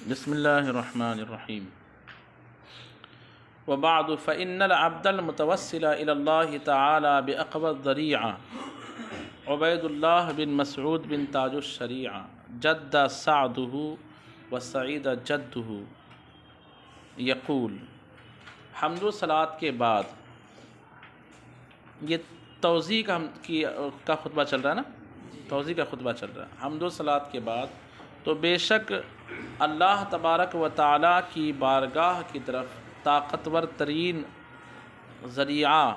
بسم اللہ الرحمن الرحیم وبعد فإن العبد المتوسل إلى الله تعالى بأقوى الذريعة عبید اللہ بن مسعود بن تاج الشریعہ جد سعدہ وسعید جدہ یقول حمد و صلوات کے بعد یہ توضیح کا خطبہ چل رہا ہے نا، توضیح کا خطبہ چل رہا ہے۔ حمد و صلوات کے بعد تو بے شک اللہ تبارک و تعالیٰ کی بارگاہ کی طرف طاقتور ترین ذریعہ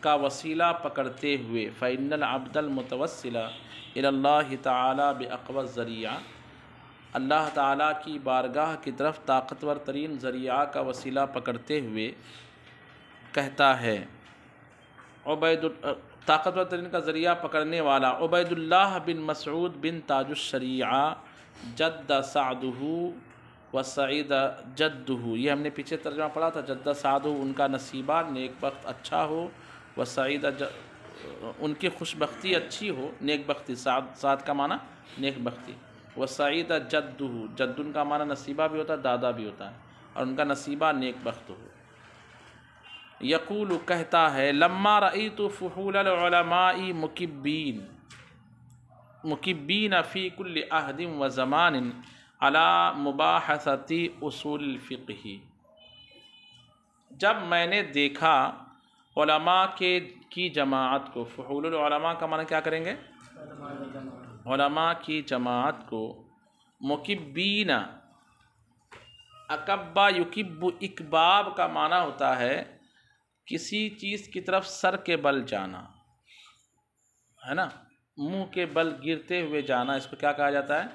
کا وسیلہ پکڑتے ہوئے فإن العبد المتوسل إلى اللہ تعالیٰ بأقوى الذریعہ، اللہ تعالیٰ کی بارگاہ کی طرف طاقتور ترین ذریعہ کا وسیلہ پکڑتے ہوئے کہتا ہے طاقتور ترین کا ذریعہ پکڑنے والا عبید اللہ بن مسعود بن تاج الشریعہ جد سعدہ وسعید جدہ، یہ ہم نے پیچھے ترجمہ پڑھا تھا، جد سعدہ ان کا نصیبہ نیک بخت اچھا ہو، وسعید ان کی خوش بختی اچھی ہو، نیک بختی، سعد کا معنی نیک بختی، وسعید جدہ جد ان کا معنی نصیبہ بھی ہوتا ہے، دادا بھی ہوتا ہے، اور ان کا نصیبہ نیک بخت ہو۔ یقول کہتا ہے لما رأیت فحول العلماء مکبین فی کل عہد و زمان علی مباحثت اصول الفقہ، جب میں نے دیکھا علماء کی جماعت کو، فحول العلماء کا معنی کیا کریں گے؟ علماء کی جماعت کو، مکبین، اکبا یکب، اکباب کا معنی ہوتا ہے کسی چیز کی طرف سر کے بل جانا، ہے نا، منہ کے بل گرتے ہوئے جانا، اس کو کیا کہا جاتا ہے؟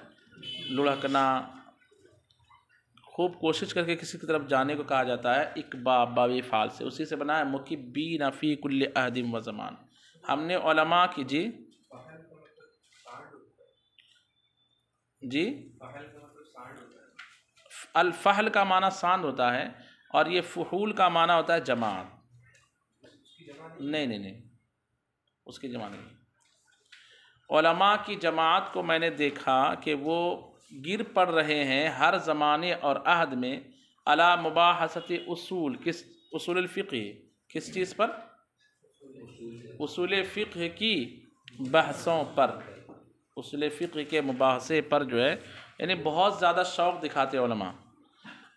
لڑھکنا، خوب کوشش کر کے کسی کی طرف جانے کو کہا جاتا ہے اکباب، باب فعال سے، اسی سے بنا ہے مکبین فی کل عہد و زمان۔ ہم نے علماء کی جی الفحل کا معنی ساند ہوتا ہے، اور یہ فحول کا معنی ہوتا ہے جماعت۔ نہیں اس کی جمع نہیں۔ علماء کی جماعت کو میں نے دیکھا کہ وہ گر پڑ رہے ہیں ہر زمانے اور عہد میں علی مباحثت اصول، کس اصول الفقہ، کس چیز پر؟ اصول فقہ کی بحثوں پر، اصول فقہ کے مباحثے پر جو ہے، یعنی بہت زیادہ شوق دکھاتے علماء۔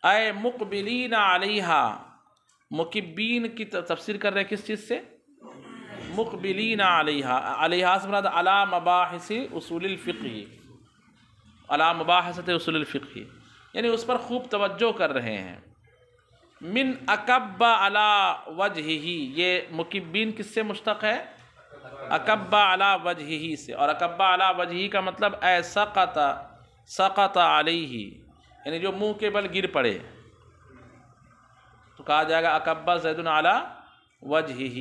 اے مقبلین علیہا، مکبین کی تفسیر کر رہے ہیں کس چیز سے؟ مقبلین علیہا، علیہا سے مراد علی مباحث اصول الفقہ، علی مباحثت اصول الفقہ، یعنی اس پر خوب توجہ کر رہے ہیں۔ من اکب علی وجہہ، یہ مکبین کس سے مشتق ہے؟ اکب علی وجہہ سے، اور اکب علی وجہہ کا مطلب اے سقط علیہ، یعنی جو منہ کے بل گر پڑے، تو کہا جائے گا اکب زید علی وجہہ۔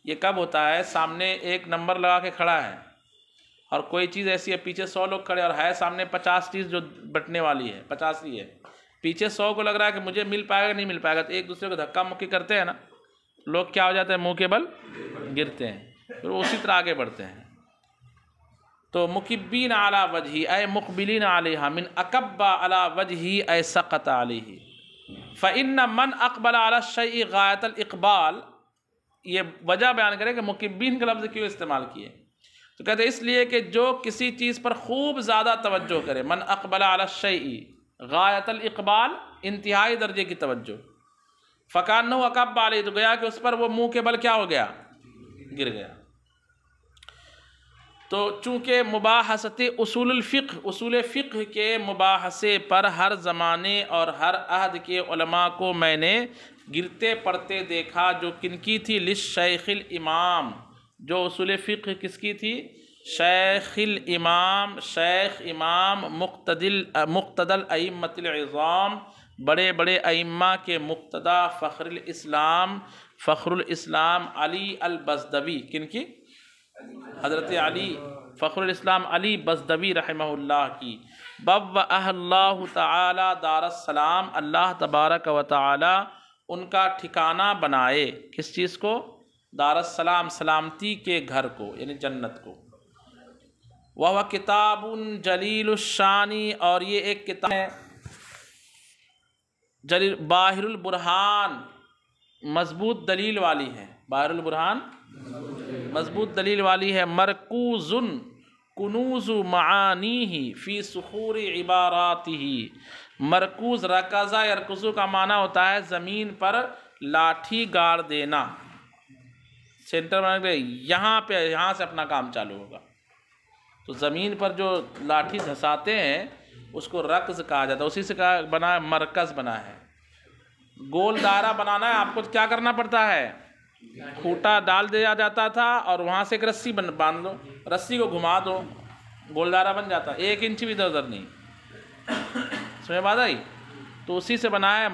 یہ کب ہوتا ہے؟ سامنے ایک نمبر لگا کے کھڑا ہے اور کوئی چیز ایسی ہے، پیچھے 100 لوگ کھڑے، اور ہے سامنے 50 چیز جو بٹنے والی ہے، 50 ہی ہے، پیچھے 100 کو لگ رہا ہے کہ مجھے مل پائے گا نہیں مل پائے گا، تو ایک دوسرے کو دھکا مکی کرتے ہیں نا، لوگ کیا ہو جاتے ہیں؟ منہ کے بل گرتے ہیں، پھر وہ اسی طرح آگے بڑھتے ہیں۔ تو مکبین علی وجہہ اے مقبلین علیہا، من اکب علی وجہہ اے سقط علیہ۔ فإن من اقبل علی الشیء غایۃ الاقبال، یہ وجہ بیان کرے کہ مکبین کا لفظ کیوں استعمال کیے، تو کہتے ہیں اس لیے کہ جو کسی چیز پر خوب زیادہ توجہ کرے، من اقبل علی الشیء غایۃ الاقبال، انتہائی درجے کی توجہ، فکانہ اکب علیہ، تو گیا کہ اس پر وہ منہ کے بل کیا ہو گیا؟ گر گیا۔ تو چونکہ مباحثت اصول الفقہ، اصول فقہ کے مباحثے پر ہر زمانے اور ہر عہد کے علماء کو میں نے گرتے پڑتے دیکھا، جو کن کی تھی؟ للشیخ الامام، جو اصول فقہ کس کی تھی؟ شیخ الامام، شیخ امام مقتدی الائمۃ العظام، بڑے بڑے ائمہ کے مقتدا، فخر الاسلام علی البزدوی، کن کی؟ حضرت علی، فخر الاسلام علی بزدوی رحمہ اللہ کی۔ بوّأہ اللہ تعالی دار السلام، اللہ تبارک و تعالی ان کا ٹھکانہ بنائے، کس چیز کو؟ دار السلام، سلامتی کے گھر کو، یعنی جنت کو۔ وَهُوَ کتاب جلیل الشان، اور یہ ایک کتاب ہے باہر البرہان مضبوط دلیل والی ہے، باہر البرہان مضبوط دلیل والی ہے، مرکوز کنوز معانیہ فی صخور عباراتہ، مرکوز رکزہ یرکزو کا معنی ہوتا ہے زمین پر لاٹھی گاڑ دینا، سینٹر بنا یہاں پہ، یہاں سے اپنا کام چالو ہوگا، تو زمین پر جو لاٹھی دھساتے ہیں اس کو رکز کہا جاتا ہے، اسی سے بنا ہے مرکز بنا ہے۔ گول دائرہ بنانا ہے آپ کو کیا کرنا پڑتا ہے، کھوٹا ڈال دیا جاتا تھا اور وہاں سے ایک رسی باندھ لو، رسی کو گھما دو، گول دائرہ بن جاتا، 1 انچ بھی ادھر ادھر نہیں، سمجھ بات آئی؟ تو اسی سے بنا ہے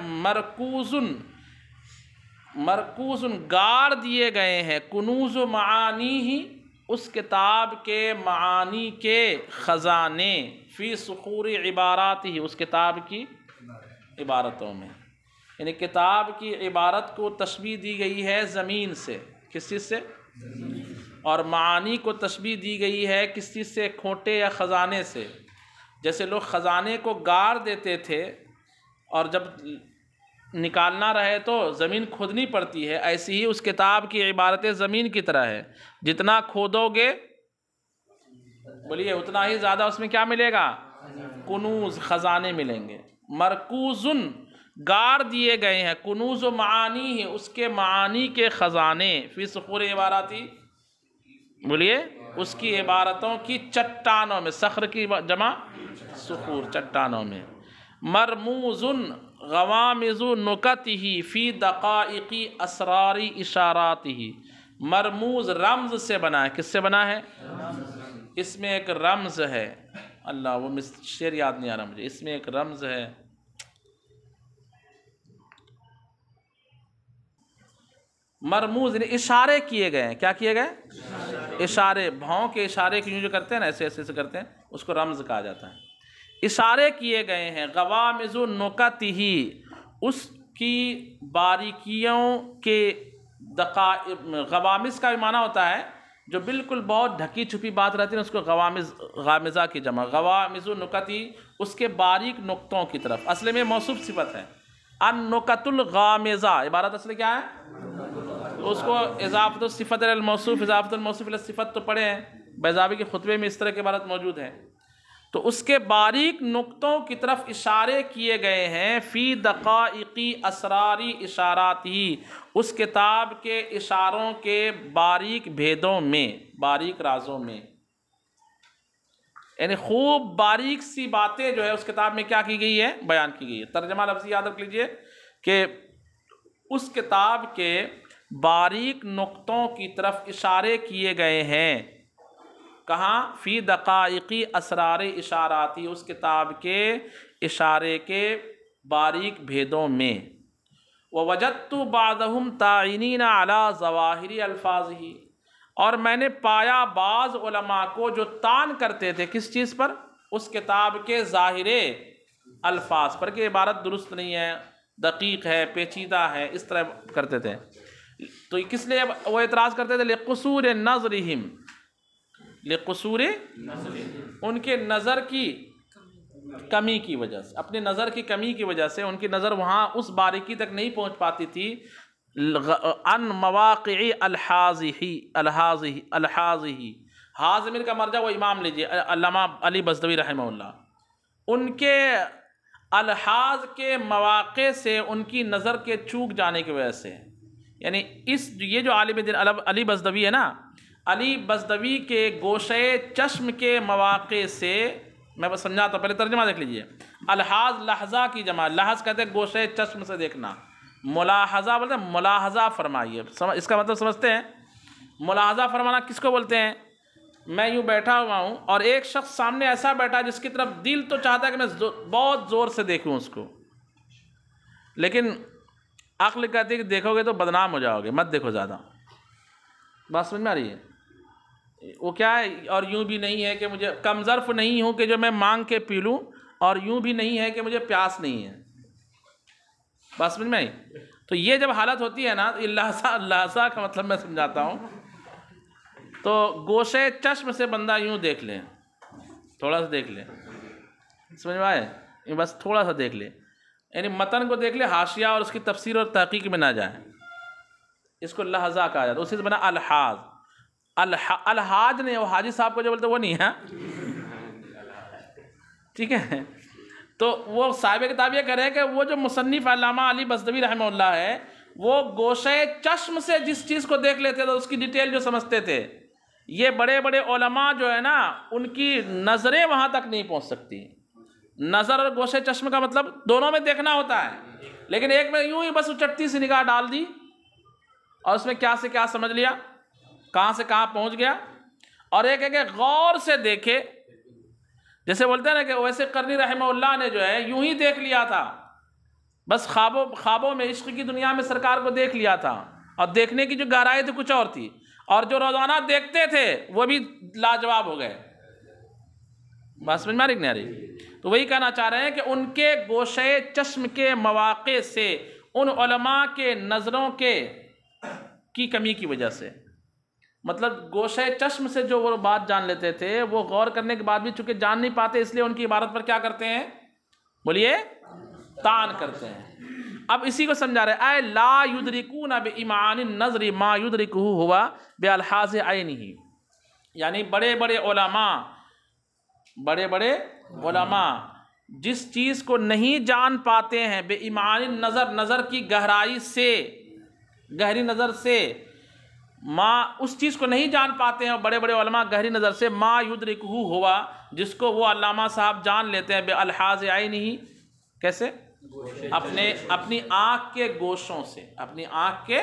مرکوزن گاڑ دیے گئے ہیں، کنوز و معانی ہی اس کتاب کے معانی کے خزانے، فی صخور عبارات ہی اس کتاب کی عبارتوں میں، یعنی کتاب کی عبارت کو تشبیہ دی گئی ہے زمین سے، کس چیز سے؟ اور معانی کو تشبیہ دی گئی ہے کس چیز سے؟ کھوٹے یا خزانے سے۔ جیسے لوگ خزانے کو گاڑ دیتے تھے اور جب نکالنا رہے تو زمین کھودنی پڑتی ہے، ایسی ہی اس کتاب کی عبارتیں زمین کی طرح ہے، جتنا کھودو گے بولیے اتنا ہی زیادہ اس میں کیا ملے گا؟ کنوز، خزانے ملیں گے۔ مرکوزن گاڑ دیے گئے ہیں، کنوز و معانی ہے اس کے معانی کے خزانے، فی صخور عباراتی بولیے اس کی عبارتوں کی چٹانوں میں، صخر کی جمع صخور، چٹانوں میں۔ مرموزن غوامض نکتہ فی دقائق اسرار اشاراتہ، مرموز رمز سے بنا ہے، کس سے بنا ہے؟ اس میں ایک رمز ہے، اللہ وہ شعر یاد نہیں آ رہا مجھے، اس میں ایک رمز ہے، مرموز یعنی اشارے کیے گئے ہیں، کیا کیے گئے؟ اشارے، بھاؤں کے اشارے کی جو کرتے ہیں نا، ایسے ایسے کرتے ہیں، اس کو رمز کہا جاتا ہے۔ اشارے کیے گئے ہیں، غوامض نکتہ اس کی باریکیوں کے غوامض کا بھی معنی ہوتا ہے جو بالکل بہت ڈھکی چھپی بات رہتی ہے اس کو غامضہ کی جمع، غوامض نکتہ اس کے باریک نقطوں کی طرف، اصل میں موصوف صفت ہے، النکت الغامضہ، عبارت اصل کیا ہے؟ اس کو اضافت الصفت الموصوف، اضافت الموصوف الصفت تو پڑھے ہیں، بیضاوی کے خطبے میں اس طرح کی عبارت موجود ہے، تو اس کے باریک نقطوں کی طرف اشارے کیے گئے ہیں، فی دقائق اسراری اشارات ہی اس کتاب کے اشاروں کے باریک بھیدوں میں، باریک رازوں میں، یعنی خوب باریک سی باتیں جو ہے اس کتاب میں کیا کی گئی ہے؟ بیان کی گئی ہے۔ ترجمہ لفظی یاد رکھ لیجئے کہ اس کتاب کے باریک نقطوں کی طرف اشارے کیے گئے ہیں، کہاں؟ فی دقائق اسرار اشاراتی اس کتاب کے اشارے کے باریک بھیدوں میں۔ ووجدت بعضهم تعینین علی ظواہر الفاظہ، اور میں نے پایا بعض علماء کو جو تان کرتے تھے کس چیز پر؟ اس کتاب کے ظاہر الفاظ پر، کہ عبارت درست نہیں ہے، دقیق ہے، پیچیدہ ہے، اس طرح کرتے تھے۔ تو کس لیے وہ اعتراض کرتے تھے؟ لقصور نظرہم، لقصور ان کے نظر کی کمی کی وجہ سے، اپنے نظر کی کمی کی وجہ سے ان کی نظر وہاں اس باریکی تک نہیں پہنچ پاتی تھی، ان مواقع الحاظہ، حاضمین کا مرجع وہ امام لیجئے علامہ علی بزدوی رحمہ اللہ، ان کے الحاظ کے مواقع سے ان کی نظر کے چوک جانے کی وجہ سے، یعنی یہ جو عالم دین علی بزدوی ہے نا، علی بزدوی کے گوشے چشم کے مواقع سے، میں بس سمجھاتا ہوں، پہلے ترجمہ دیکھ لیجئے، الحاظ لحظہ کی جمع، لحظ کہتے ہیں گوشے چشم سے دیکھنا، ملاحظہ بولتے ہیں ملاحظہ فرمائیے، اس کا مطلب سمجھتے ہیں؟ ملاحظہ فرمانا کس کو بولتے ہیں؟ میں یوں بیٹھا ہوا ہوں اور ایک شخص سامنے ایسا بیٹھا جس کی طرف دل تو چاہتا ہے کہ میں بہت زور سے دیکھوں اس کو، لیکن عقل کہتی ہے کہ دیکھو گے تو بدنام ہو جاؤ گے، مت دیکھو زیادہ، بات سمجھ میں آ رہی ہے؟ وہ کیا ہے؟ اور یوں بھی نہیں ہے کہ مجھے کم ظرف نہیں ہوں کہ جو میں مانگ کے پی لوں، اور یوں بھی نہیں ہے کہ مجھے پیاس نہیں ہے، بات سمجھ میں آئی؟ تو یہ جب حالت ہوتی ہے نا، لحظہ کا مطلب میں سمجھاتا ہوں، تو گوشے چشم سے بندہ یوں دیکھ لے، تھوڑا سا دیکھ لے، سمجھ میں آئے؟ بس تھوڑا سا دیکھ لے، یعنی متن کو دیکھ لے، حاشیہ اور اس کی تفسیر اور تحقیق میں نہ جائیں، اس کو لہذا کہا جاتا ہے، اسی سے بنا الحاظ۔ الحاج نہیں، وہ حاجی صاحب کو جو بولتے وہ نہیں ہے، ٹھیک ہے؟ تو وہ صاحب کتاب یہ کہہ رہے ہیں کہ وہ جو مصنف علامہ علی بزدوی رحمہ اللہ ہے، وہ گوشے چشم سے جس چیز کو دیکھ لیتے تھے اس کی ڈیٹیل جو سمجھتے تھے، یہ بڑے بڑے علماء جو ہے نا ان کی نظریں وہاں تک نہیں پہنچ سکتی۔ نظر اور گوشے چشم کا مطلب دونوں میں دیکھنا ہوتا ہے، لیکن ایک میں یوں ہی بس چٹتی سی نگاہ ڈال دی اور اس میں کیا سے کیا سمجھ لیا، کہاں سے کہاں پہنچ گیا، اور ایک ہے کہ غور سے دیکھے، جیسے بولتے ہیں نا کہ ویسے قرنی رحمہ اللہ نے جو ہے یوں ہی دیکھ لیا تھا، بس خوابوں میں عشق کی دنیا میں سرکار کو دیکھ لیا تھا، اور دیکھنے کی جو گہرائی تھی کچھ اور تھی، اور جو روزانہ دیکھتے تھے وہ بھی لاجواب ہو گئے۔ بات سمجھ میں آ رہی کہ نہیں آ رہی؟ تو وہی کہنا چاہ رہے ہیں کہ ان کے گوشے چشم کے مواقع سے، ان علماء کے نظروں کی کمی کی وجہ سے، مطلب گوشے چشم سے جو وہ بات جان لیتے تھے، وہ غور کرنے کے بعد بھی چونکہ جان نہیں پاتے، اس لیے ان کی عبارت پر کیا کرتے ہیں؟ بولیے، طعن کرتے ہیں۔ اب اسی کو سمجھا رہے اے لا یدرکون بإمعان النظر ما یدرکہ ہوا بالحاظ عینہ، یعنی بڑے بڑے علماء جس چیز کو نہیں جان پاتے ہیں بإمعان النظر، نظر کی گہرائی سے، گہری نظر سے، اس چیز کو نہیں جان پاتے ہیں بڑے بڑے علماء گہری نظر سے، ما یدرکہ ہوا، جس کو وہ علامہ صاحب جان لیتے ہیں بالحاظ عینہ، کیسے؟ اپنی آنکھ کے گوشوں سے، اپنی آنکھ کے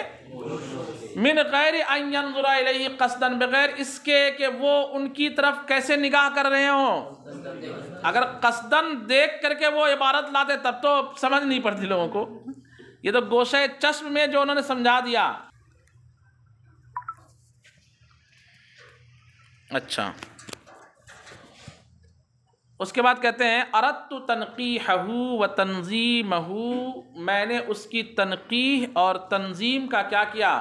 من غیر ان ینظر الیہ قصدا، بغیر اس کے کہ وہ ان کی طرف کیسے نگاہ کر رہے ہوں۔ اگر قصدن دیکھ کر کے وہ عبارت لاتے تب تو سمجھ نہیں پڑتی لوگوں کو، یہ تو گوشے چشم میں جو انہوں نے سمجھا دیا۔ اچھا، اس کے بعد کہتے ہیں اردت تنقیحہ و تنظیمہ، میں نے اس کی تنقیح اور تنظیم کا کیا کیا؟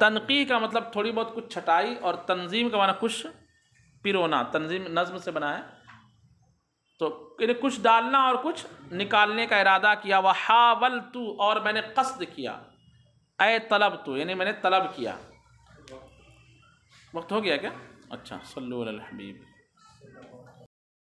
تنقیح کا مطلب تھوڑی بہت کچھ چھٹائی، اور تنظیم کا معنی کچھ پیرونا، تنظیم نظم سے بنا ہے، تو کچھ ڈالنا اور کچھ نکالنے کا ارادہ کیا۔ وحاولت، اور میں نے قصد کیا، اے طلبت، یعنی میں نے طلب کیا۔ وقت ہو گیا کیا؟ اچھا، صلو علی الحبیب۔